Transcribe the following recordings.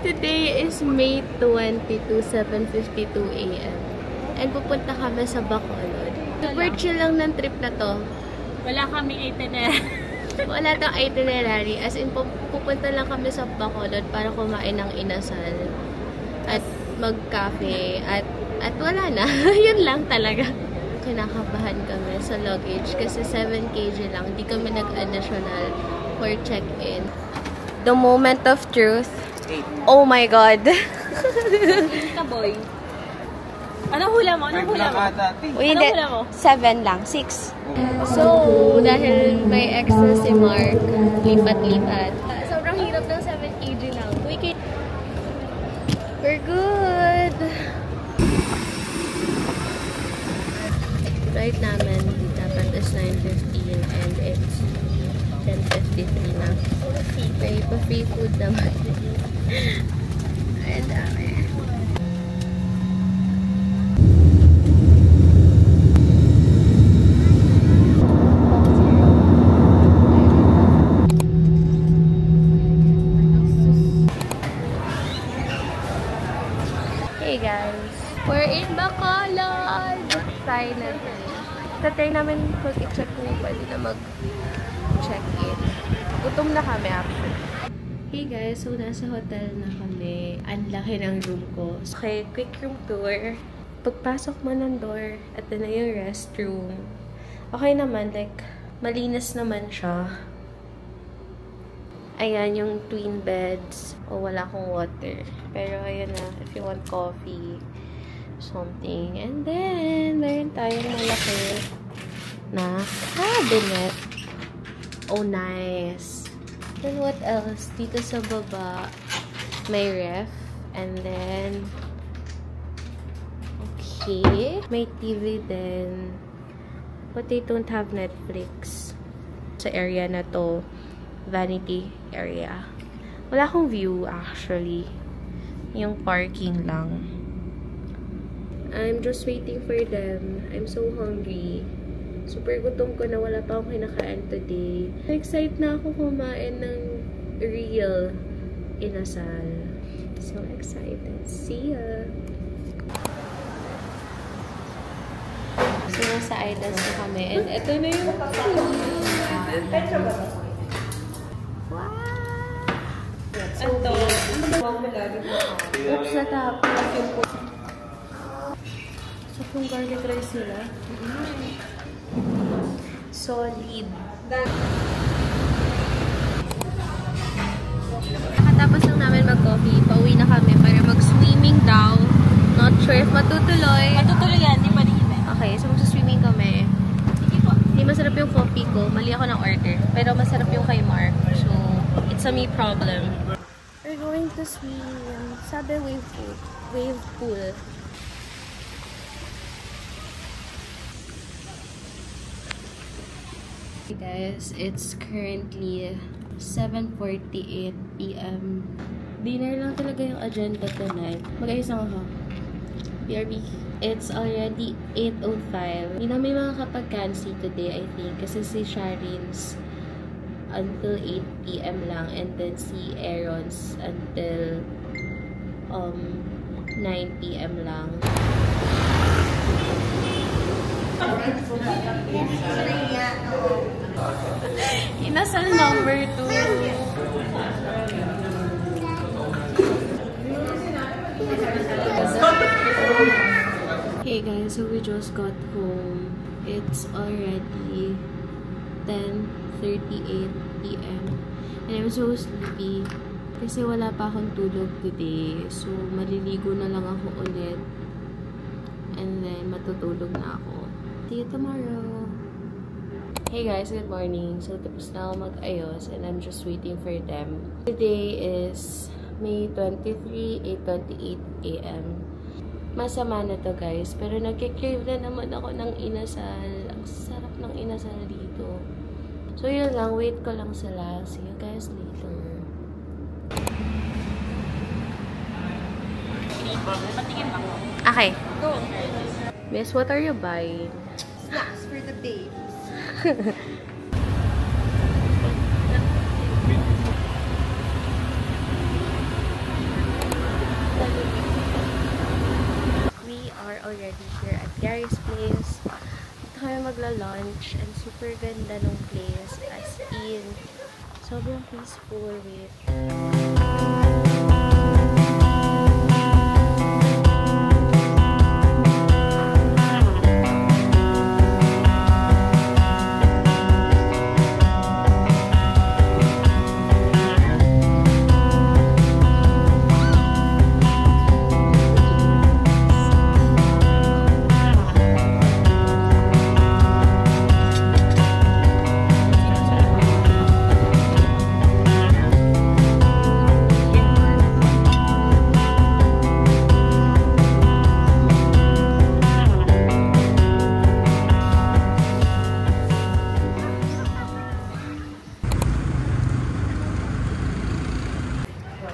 Today is May 22, 7:52 AM. And pupunta kami sa Bacolod. Super chill lang ng trip na to. Wala kaming itinerary. Wala tong itinerary. As in, pupunta lang kami sa Bacolod para kumain ng inasal. At mag-cafe. At wala na. Yun lang talaga. Kinakabahan kami sa luggage kasi 7 kg lang. Hindi kami nag-additional for check-in. The moment of truth. Oh my God. Ka boy. Anong hula mo? Anong hula mo? Uy, hindi. 7 lang. 6. So, dahil may extra si Mark, lipat-lipat. Sobrang hirap ng 7 kg lang. We're good. Flight namin dapat is 9:15 and it's 10:53 na. May pa-free food naman. Ay, dami. Hey guys, we're in Bacolod! Finally. Tatry namin mag-check kung pwede na mag-check-in. Gutom na kami actually. Hey guys, so nasa hotel na kami. Ang laki ng room ko. Okay, quick room tour. Pagpasok mo ng door, ito na yung restroom. Okay naman, like, malinis naman siya. Ayan yung twin beds. O, wala akong water. Pero, ayan na. If you want coffee, something. And then, meron tayong malaki na cabinet. Oh, nice. Then, what else? Dito sa baba, may ref. And then, okay. May TV din. But they don't have Netflix. Sa area na to, vanity area. Wala akong view actually. Yung parking lang. I'm just waiting for them. I'm so hungry. Super gutom ko na wala pa akong kinakain today. Excited na ako kumain ng real inasal. So excited. See ya! So nasa Idas na kami. And ito na yung ito. Oops, natapos yung po. So, kung garlic rice nila. Solid. Nakatapos lang namin mag-coffee. Pauwi na kami para mag-swimming daw. Not sure if matutuloy. Matutuloy yan, di ba rin? Okay, so mag-swimming kami. Hindi masarap yung coffee ko. Mali ako ng order. Pero masarap yung kay Mark. So, it's a me problem. We're going to swim. Sabi wave pool. Hey guys, it's currently 7:48 PM. Dinner lang talaga yung agenda tonight. Mag-ayos lang ako. BRB. It's already 8:05. Hindi namin makakapag-cancel today, I think. Kasi si Sharin's until 8 PM lang, and then si Aaron's until 9 PM lang. Inasal number 2. Hey guys, so we just got home. It's already 10:38 PM. And I'm so sleepy. Kasi wala pa akong tulog today. So, maliligo na lang ako ulit. And then, matutulog na ako. See you tomorrow! Hey guys, good morning. So, tapos na ako mag-ayos. And I'm just waiting for them. Today is May 23, 8:28 AM. Masama na to guys. Pero nagkikrave na naman ako ng inasal. Ang sarap ng inasal dito. So, yun lang. Wait ko lang sila. See you guys later. Okay. Go. Miss, what are you buying? Snacks for the babies. we are already here at Gary's place. Dito kami magla-lunch and super ganda ng place. As in, sobrang peaceful. Wait.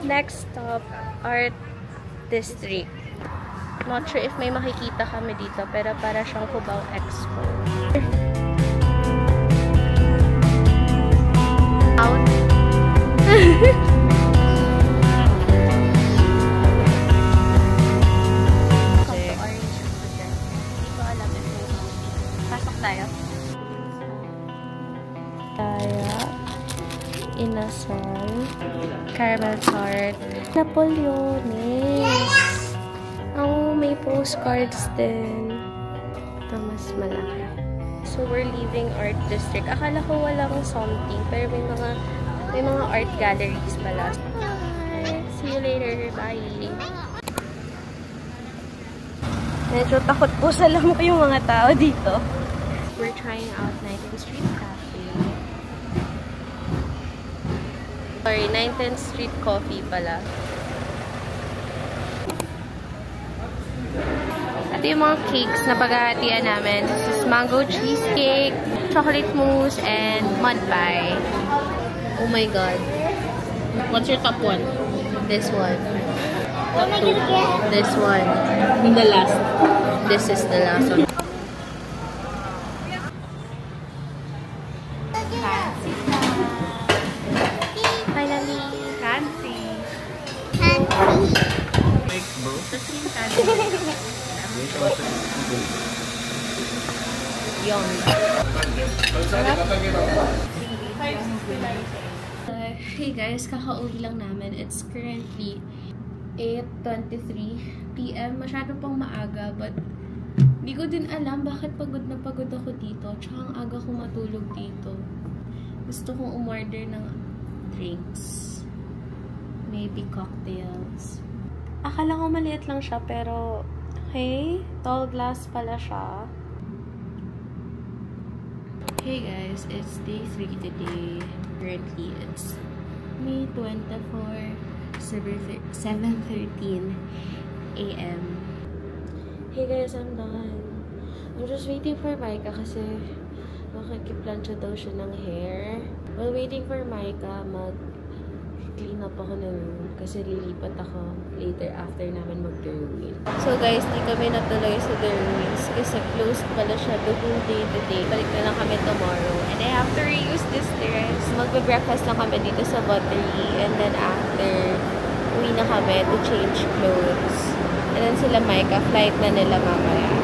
Next stop, Art District. Not sure if may makikita kami dito, pero para siyang Cubao Expo. Out. Dito alam if may makikita. Pasok tayo. Inasal, caramel tart, Napoleones. Oh, may postcards din. Ito mas malaki. So, we're leaving Art District. Akala ko walang something, pero may mga art galleries pala. Bye! See you later. Bye! Medyo takot po sa lamok yung mga tao dito. We're trying out 19th Street Cafe. Sorry, 19th Street Coffee pala. Ito yung mga cakes na paghahatian namin. This is mango cheesecake, chocolate mousse, and mud pie. Oh my god. What's your top one? This one. This one. And the last. This is the last one. Finally, fancy. Yum. Hey guys, kakauwi lang namin. It's currently 8:23 PM. Masyado pang maaga, but di ko din alam bakit pagod na pagod ako dito. Tsaka ang aga ko matulog dito. Gusto kong umorder ng drinks. Maybe cocktails. Akala ko maliit lang siya, pero okay, tall glass pala siya. Hey guys, it's day 3 today. Currently, it's May 24, 7:13 AM. Hey guys, I'm done. I'm just waiting for Micah kasi makikiplansya daw siya ng hair. While waiting for Micah, mag-clean up ako ng room kasi lilipat ako later after namin mag-Derwin. So guys, di kami natuloy sa Derwin's kasi closed pala siya the whole day today. Balik na lang kami tomorrow. And I have to reuse this dress. Magbe-breakfast lang kami dito sa Buttery. And then after, uwi na kami to change clothes. And then sila Micah, flight na nila mamaya.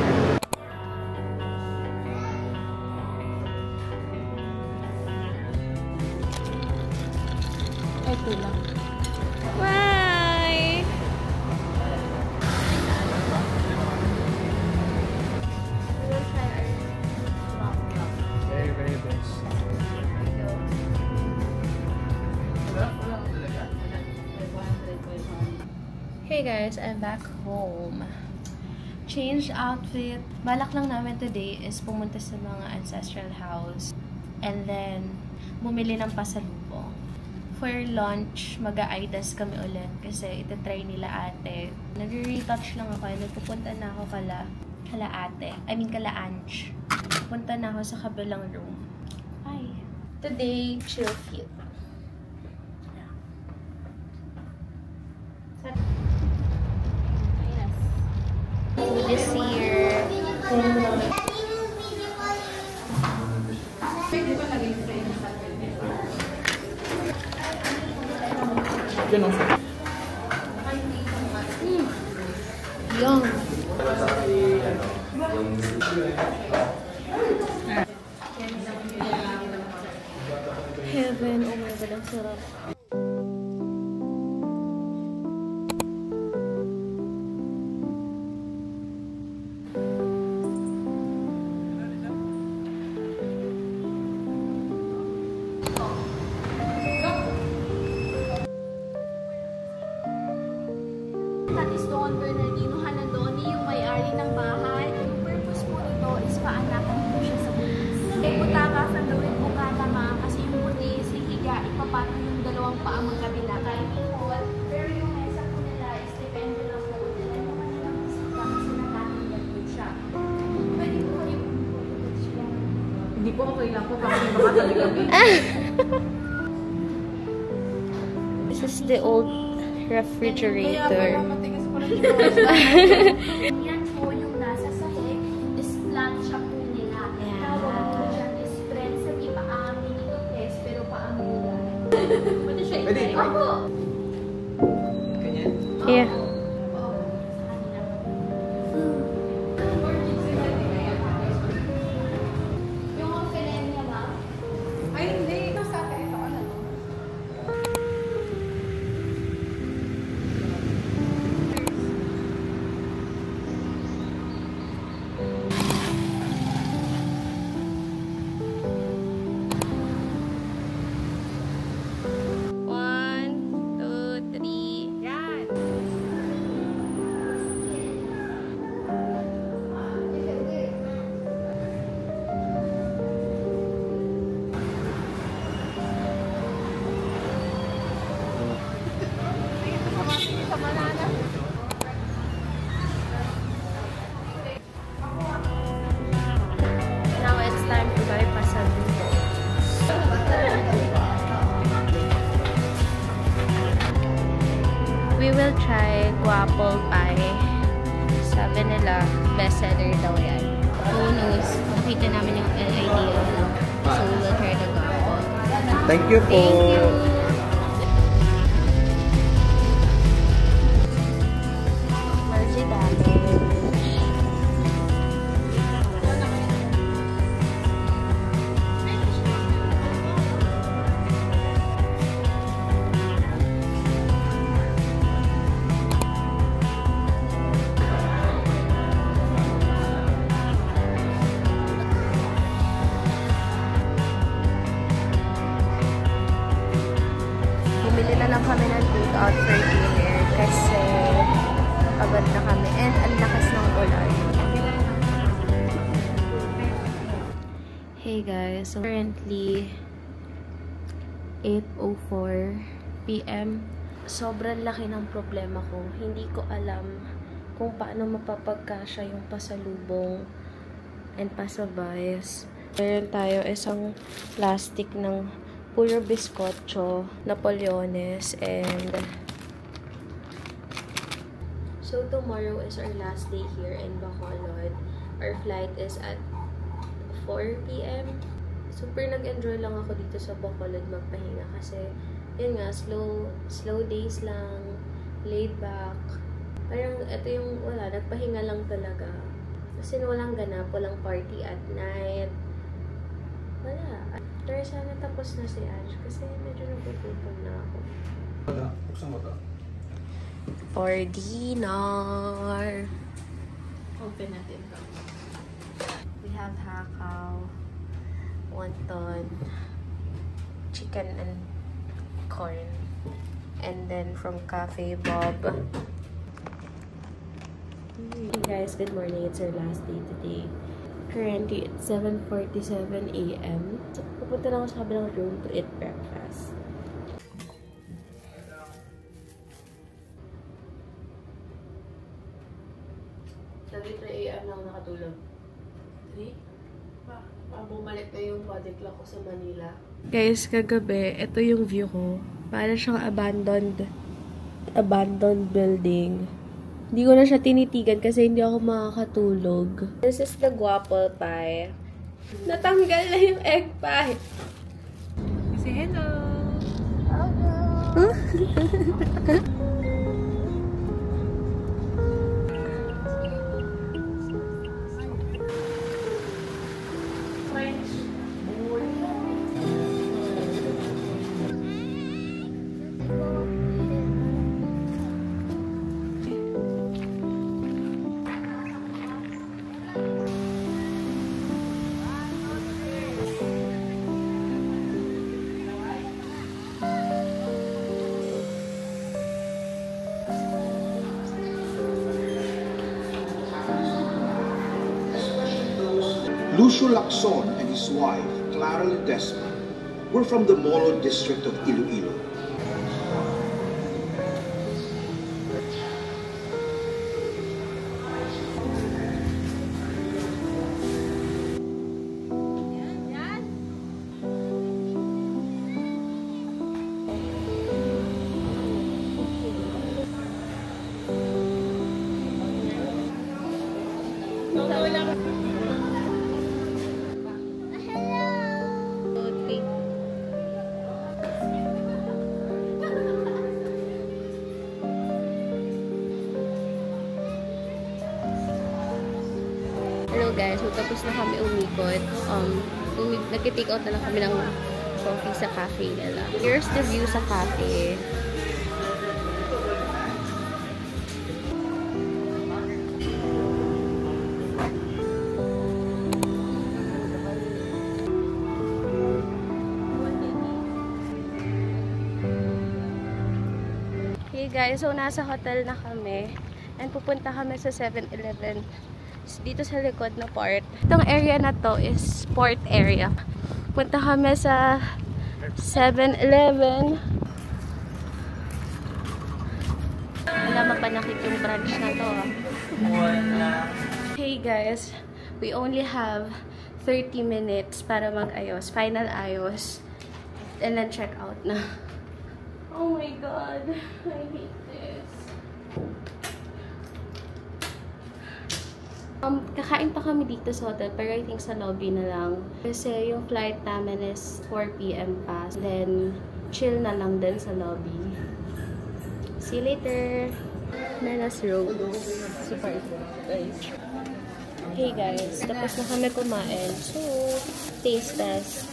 Ito lang. Bye! Very, very best. Hey guys, I'm back home. Change outfit. Balak lang namin today is pumunta sa mga ancestral house. And then, bumili ng pasalubong. For lunch, mag-a-idas kami ulit kasi itatry nila ate. Nag-retouch lang ako. Nagpupunta na ako kala ate. Kala Ange. Punta na ako sa kabilang room. Hi. Today, chill fit. Food is here. Yum. Heaven, oh my God, ang sarap. That is Don Bernardino Halandoni, yung may-ari ng bahay. Yung purpose po nito is paanakan po siya sa butis. Eh, butaka from the word bukata ma, kasi yung butis, hihiga, ipapato yung dalawang paa magkabila. Kahit equal, pero yung mesa po nila is depende lang po nila yung kanilang bisita kasi nakatinggan po siya. Pwede po kayo pumunta siya. Hindi po okay lang po kasi baka talaga. This is the old refrigerator. Yan po yung nasa sahig, is plancha po nila. Tawag po siya is friend sa iba amin ito test, pero paamin nila. Pwede siya Pwede. i-try. Opo! Ganyan. Yeah. Sa kanila. Yung filet niya ba? Ay, hindi. Ito sa akin. Ito, ano? One, two, three. Yan. Now it's time to buy pasalubong. We will try guapol pie. Sabi nila, bestseller daw yan. Who knows? Nakita namin yung idea. So we will try the guapol. Thank you po. Thank you! Mercy damage. Bumili na lang kami ng take-out for dinner kasi pagod na kami and ang lakas ng ulan. Hey guys, so currently 8:04 p.m. Sobrang laki ng problema ko. Hindi ko alam kung paano mapapagkasya yung pasalubong and pasabais. Meron tayo isang plastic ng puro biscocho, Napoleones, and so tomorrow is our last day here in Bacolod. Our flight is at 4 p.m. Super nag-enjoy lang ako dito sa Bacolod magpahinga kasi yun nga, slow days lang, laid back. Parang ito yung wala, nagpahinga lang talaga. Kasi walang ganap, walang party at night. Wala. Pero sana tapos na si Ash kasi medyo nagugutom na ako. Buksan mo to. For dinner. Open natin to. We have hakaw, wonton, chicken and corn. And then from Cafe Bob. Hey guys, good morning. It's our last day today. Currently, it's 7:47 a.m. So, pupunta lang ako sa kabilang room to eat breakfast. Sabi 3 a.m. lang nakatulog. 3? Bumalik na yung body clock ko sa Manila. Guys, kagabi, ito yung view ko. Para siyang abandoned building. Hindi ko na siya tinitigan kasi hindi ako makakatulog. This is the guapol pie. Natanggal na yung egg pie. Say hello! Lucio Lacson and his wife, Clara Ledesma, were from the Molo district of Iloilo. Hello guys, so tapos na kami umikot. Nag-take out na lang kami ng coffee sa cafe nila. Here's the view sa cafe. Hey guys, so nasa hotel na kami and pupunta kami sa 7-Eleven dito sa likod na part. Itong area na to is sport area. Punta kami sa 7-Eleven. Wala mapanakit yung branch na to. Hey guys, we only have 30 minutes para mag-ayos. Final ayos. And then check out na. Oh my god, I hate this. Kakain pa kami dito sa hotel, pero I think sa lobby na lang. Kasi yung flight namin is 4 PM pa. Then, chill na lang din sa lobby. See you later! Mena's Rose. Super guys. Hey guys, tapos na kami kumain. So, taste test.